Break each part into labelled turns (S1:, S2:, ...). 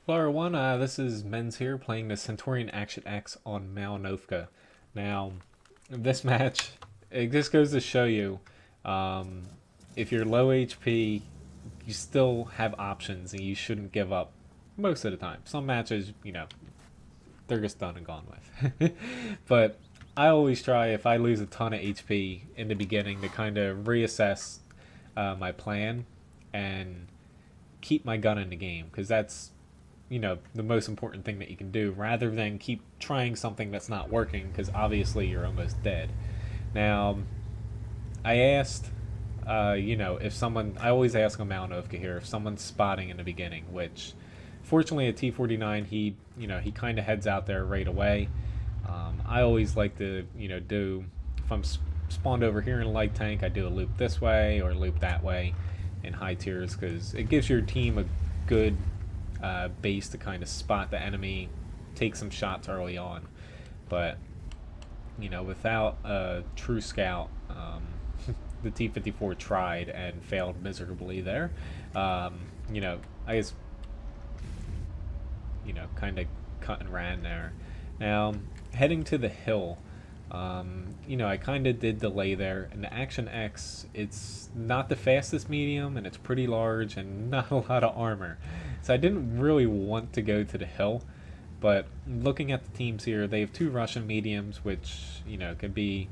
S1: Hello everyone, this is Menz here playing the Centurion Action X on Malnovka. Now, this match, it just goes to show you, um, if you're low HP, you still have options and you shouldn't give up most of the time. Some matches, they're just done and gone with. But I always try, if I lose a ton of HP in the beginning, to kind of reassess my plan and keep my gun in the game, because that's the most important thing that you can do, rather than keep trying something that's not working, because obviously you're almost dead. Now, I asked, if someone, I always ask a Malnovka here, if someone's spotting in the beginning, which fortunately at T49, he kind of heads out there right away. I always like to, do, if I'm spawned over here in a light tank, I do a loop this way or a loop that way in high tiers, because it gives your team a good base to kind of spot the enemy, take some shots early on. But without a true scout, the T-54 tried and failed miserably there. I guess kind of cut and ran there. Now, heading to the hill, I kind of did delay there. And the Action X, it's not the fastest medium, and it's pretty large and not a lot of armor. So I didn't really want to go to the hill. But looking at the teams here, they have two Russian mediums, which, could be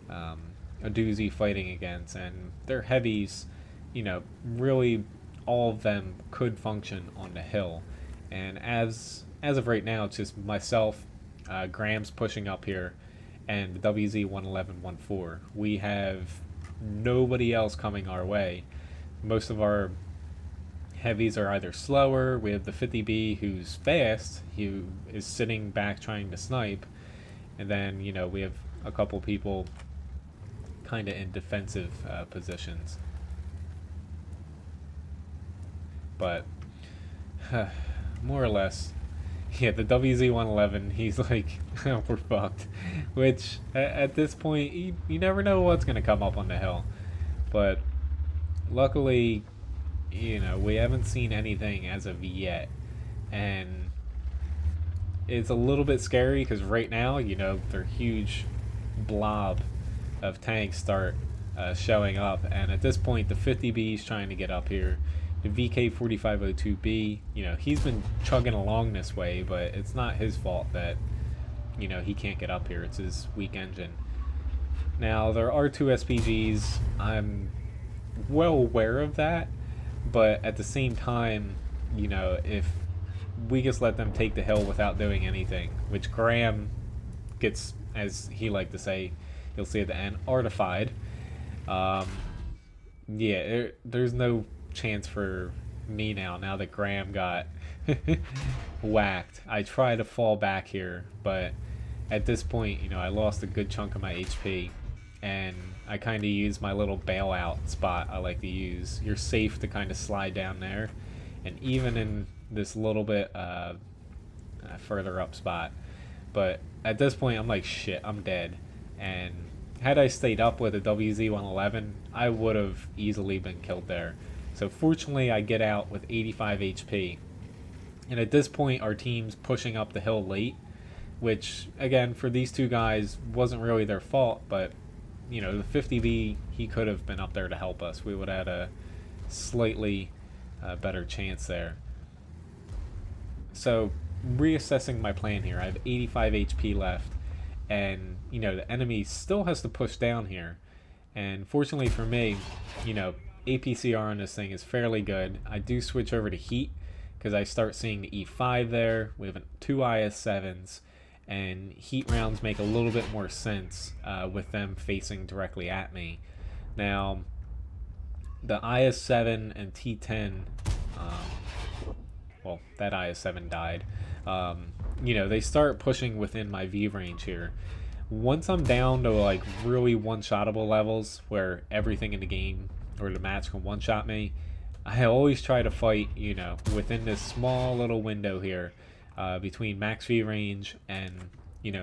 S1: a doozy fighting against. And their heavies, really all of them could function on the hill. And as of right now, it's just myself, Graham's pushing up here, and the WZ-111-14. We have nobody else coming our way. Most of our heavies are either slower. We have the 50B who's fast, who is sitting back trying to snipe. And then, we have a couple people kind of in defensive positions. But more or less, yeah, the WZ-111, he's like, we're fucked. Which, at this point, you never know what's going to come up on the hill. But luckily, we haven't seen anything as of yet. And it's a little bit scary, because right now, their huge blob of tanks start showing up. And at this point, the 50B is trying to get up here. The VK4502B, he's been chugging along this way, but it's not his fault that, he can't get up here. It's his weak engine. Now, there are two SPGs. I'm well aware of that, but at the same time, if we just let them take the hill without doing anything, which Graham gets, as he liked to say, you'll see at the end, artified. There's no chance for me now that Graham got whacked. I try to fall back here, but at this point, I lost a good chunk of my HP, and I kind of use my little bailout spot I like to use. You're safe to kind of slide down there, and even in this little bit further up spot. But at this point, I'm like, shit, I'm dead. And had I stayed up with a WZ-111, I would have easily been killed there. So fortunately, I get out with 85 HP. And at this point, our team's pushing up the hill late, which, again, for these two guys, wasn't really their fault, but, the 50B, he could have been up there to help us. We would have had a slightly better chance there. So, reassessing my plan here, I have 85 HP left, and, the enemy still has to push down here. And fortunately for me, APCR on this thing is fairly good. I do switch over to heat, because I start seeing the E5 there. We have two IS-7s, and heat rounds make a little bit more sense with them facing directly at me. Now, the IS-7 and T-10, well, that IS-7 died. They start pushing within my V range here. Once I'm down to like really one-shottable levels, where everything in the game or the match can one-shot me, I always try to fight, within this small little window here between max V range and,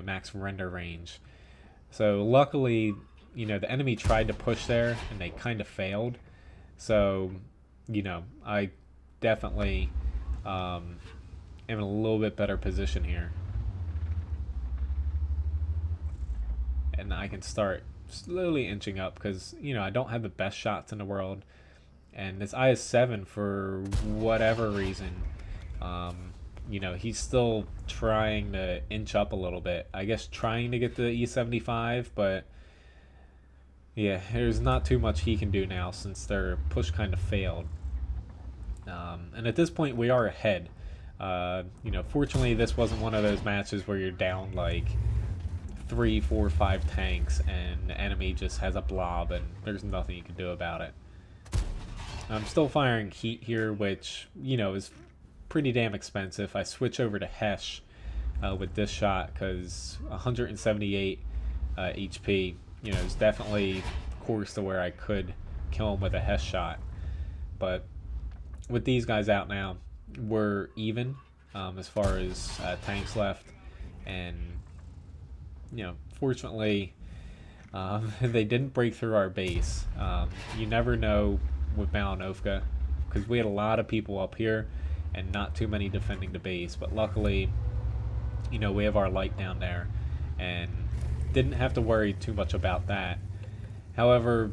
S1: max render range. So luckily, the enemy tried to push there and they kind of failed. So, I definitely am in a little bit better position here. And I can start slowly inching up because, you know, I don't have the best shots in the world. And this IS-7, for whatever reason, you know, he's still trying to inch up a little bit. I guess trying to get the E-75, but yeah, there's not too much he can do now since their push kind of failed. And at this point, we are ahead. You know, fortunately, this wasn't one of those matches where you're down like 3, 4, 5 tanks and the enemy just has a blob and there's nothing you can do about it. I'm still firing heat here, which, you know, is pretty damn expensive. I switch over to Hesh with this shot because 178 HP, you know, is definitely course to where I could kill him with a Hesh shot. But with these guys out now, we're even as far as tanks left. And, you know, fortunately, they didn't break through our base. You never know with Malanovka because we had a lot of people up here and not too many defending the base, but luckily, you know, we have our light down there and didn't have to worry too much about that. However,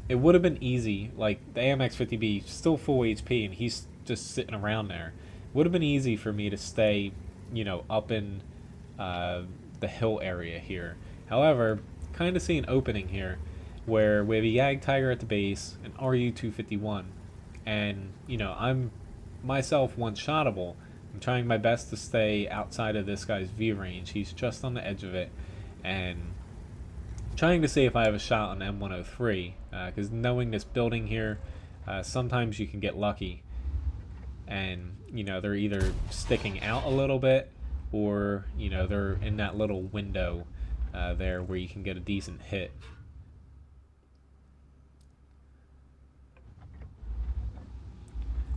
S1: it would have been easy, like the AMX-50B still full HP and he's just sitting around there. It would have been easy for me to stay, you know, up in the hill area here. However, kind of see an opening here where we have a Yag Tiger at the base, an RU-251, and, you know, I'm myself one-shottable. I'm trying my best to stay outside of this guy's view range. He's just on the edge of it, and trying to see if I have a shot on M103, because knowing this building here, sometimes you can get lucky, and, you know, they're either sticking out a little bit, or, you know, they're in that little window there where you can get a decent hit.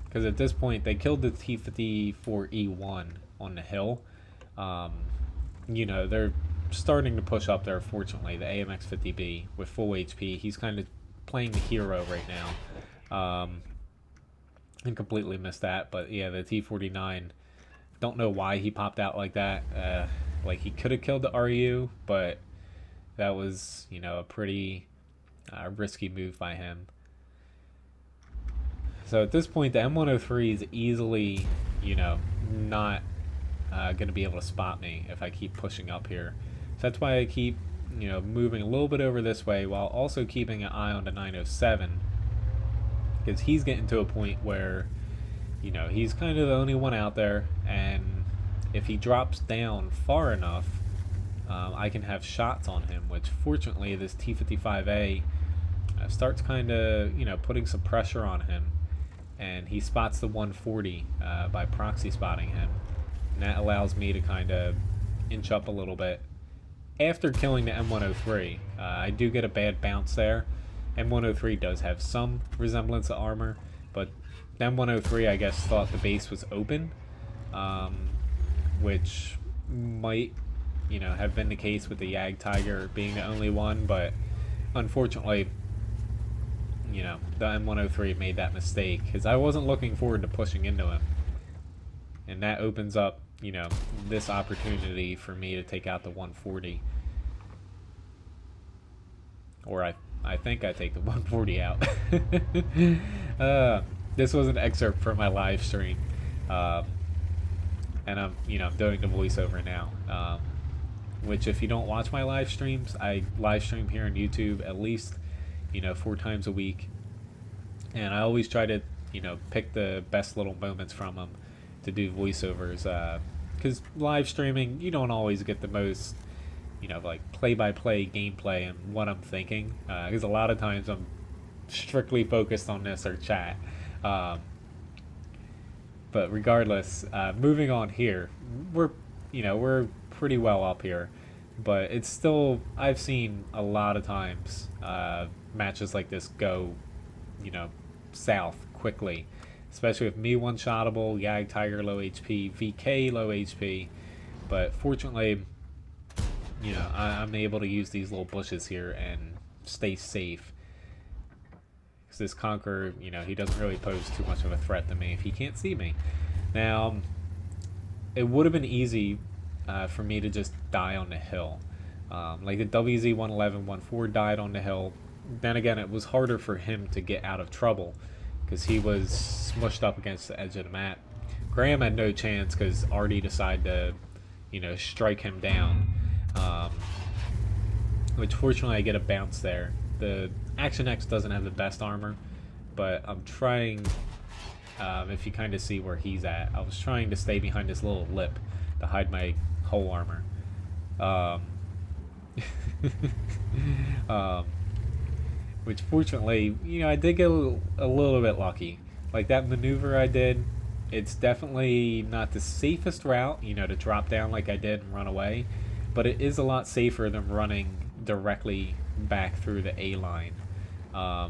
S1: Because at this point, they killed the T-54E1 on the hill. You know, they're starting to push up there, fortunately. The AMX-50B with full HP. He's kind of playing the hero right now. And completely missed that. But yeah, the T-49, don't know why he popped out like that. Like, he could have killed the RU, but that was, you know, a pretty risky move by him. So at this point, the M103 is easily, you know, not going to be able to spot me if I keep pushing up here. So that's why I keep, you know, moving a little bit over this way while also keeping an eye on the 907. Because he's getting to a point where, you know, he's kind of the only one out there. And if he drops down far enough, I can have shots on him. Which, fortunately, this T-55A starts kind of, you know, putting some pressure on him. And he spots the 140 by proxy spotting him. And that allows me to kind of inch up a little bit. After killing the M103, I do get a bad bounce there. M103 does have some resemblance of armor, but the M103, I guess, thought the base was open, which might, you know, have been the case with the Yag Tiger being the only one, but unfortunately, you know, the M103 made that mistake because I wasn't looking forward to pushing into him. And that opens up, you know, this opportunity for me to take out the 140. Or I think I take the 140 out. This was an excerpt from my live stream. And I'm, you know, doing the voiceover now. Which, if you don't watch my live streams, I live stream here on YouTube at least, you know, 4 times a week, and I always try to, you know, pick the best little moments from them to do voiceovers, because live streaming, you don't always get the most, you know, like play-by-play gameplay and what I'm thinking, because a lot of times I'm strictly focused on this or chat. But regardless, moving on here, we're pretty well up here, but it's still, I've seen a lot of times matches like this go, you know, south quickly, especially with me one-shottable, Yag Tiger low HP, VK low HP, but fortunately, you know, I'm able to use these little bushes here and stay safe, because this Conqueror, you know, he doesn't really pose too much of a threat to me if he can't see me. Now, it would have been easy for me to just die on the hill. Like the WZ-111-14 died on the hill. Then again, it was harder for him to get out of trouble because he was smushed up against the edge of the map. Graham had no chance because Artie decided to, strike him down. Um, which fortunately I get a bounce there. The Action X doesn't have the best armor, but I'm trying, if you kind of see where he's at, I was trying to stay behind this little lip to hide my whole armor. Um, um, which fortunately, I did get a little bit lucky. Like that maneuver I did, it's definitely not the safest route, to drop down like I did and run away, but it is a lot safer than running directly back through the A line. I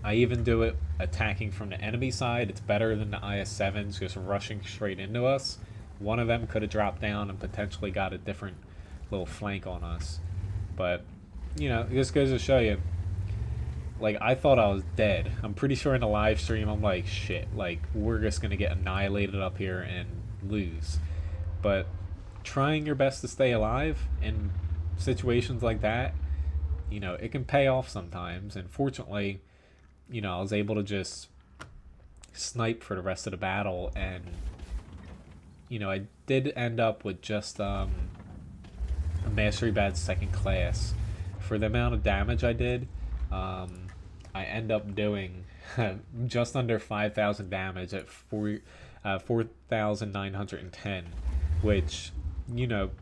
S1: even do it attacking from the enemy side. It's better than the IS-7s just rushing straight into us. One of them could have dropped down and potentially got a different little flank on us. But, this goes to show you, like, I thought I was dead. I'm pretty sure in the live stream, I'm like, shit, like, we're just going to get annihilated up here and lose. But trying your best to stay alive in situations like that, it can pay off sometimes. And fortunately, I was able to just snipe for the rest of the battle. And, I did end up with just a Mastery Badge 2nd class. For the amount of damage I did, I end up doing just under 5,000 damage at 4,910, which,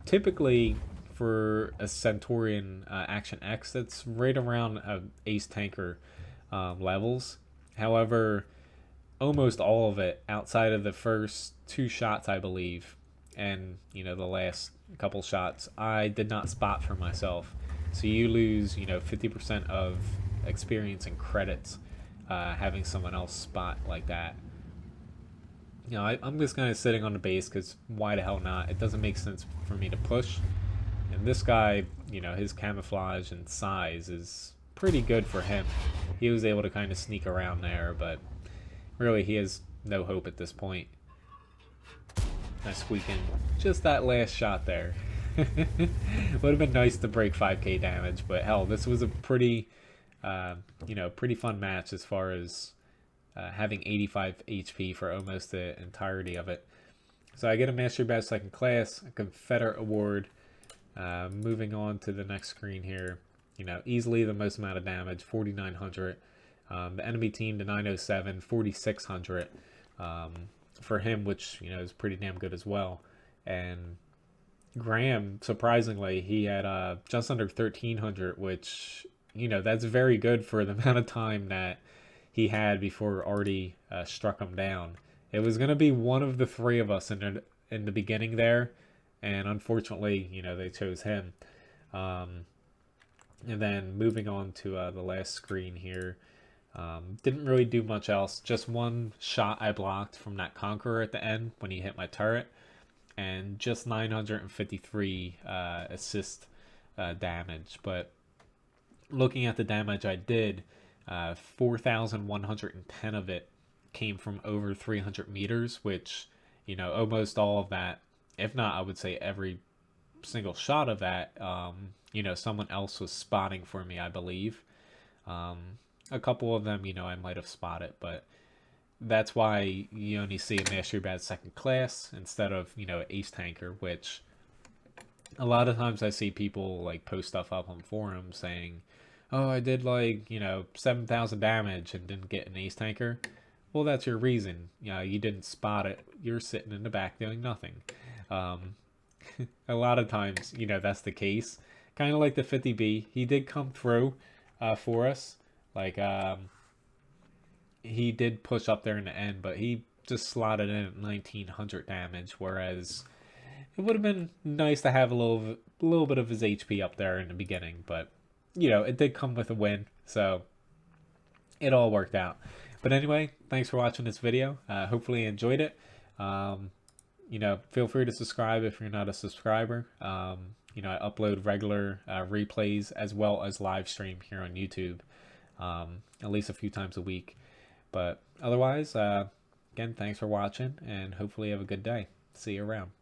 S1: typically for a Centurion Action X, that's right around Ace Tanker levels. However, almost all of it, outside of the first 2 shots, I believe, and, the last couple shots, I did not spot for myself. So you lose, 50% of experience and credits having someone else spot like that. I'm just kind of sitting on the base because why the hell not? It doesn't make sense for me to push. And this guy, his camouflage and size is pretty good for him. He was able to kind of sneak around there, but really he has no hope at this point. I squeak in just that last shot there. Would have been nice to break 5k damage, but hell, this was a pretty pretty fun match as far as having 85 HP for almost the entirety of it. So I get a Mastery Badge 2nd class, a Confederate Award. Moving on to the next screen here, easily the most amount of damage, 4,900. The enemy team to 907, 4,600 for him, which is pretty damn good as well. And Graham, surprisingly, he had just under 1,300, which that's very good for the amount of time that he had before Artie struck him down. It was going to be one of the 3 of us in the beginning there, and unfortunately, they chose him. And then moving on to the last screen here, didn't really do much else. Just one shot I blocked from that Conqueror at the end when he hit my turret, and just 953 assist damage. But looking at the damage I did, 4,110 of it came from over 300 meters, which, almost all of that, if not, I would say every single shot of that, someone else was spotting for me, I believe. A couple of them, I might have spotted, but that's why you only see a Mastery Badge 2nd class instead of, Ace Tanker, which a lot of times I see people like post stuff up on forums saying, oh, I did like, 7,000 damage and didn't get an Ace Tanker. Well, that's your reason. You didn't spot it. You're sitting in the back doing nothing. A lot of times, that's the case. Kind of like the 50B. He did come through for us. Like, he did push up there in the end, but he just slotted in at 1,900 damage, whereas it would have been nice to have a little bit of his HP up there in the beginning, but it did come with a win, so it all worked out. But anyway, thanks for watching this video. Hopefully you enjoyed it. Feel free to subscribe if you're not a subscriber. I upload regular replays as well as live stream here on YouTube, at least a few times a week. But otherwise, again, thanks for watching, and hopefully you have a good day. See you around.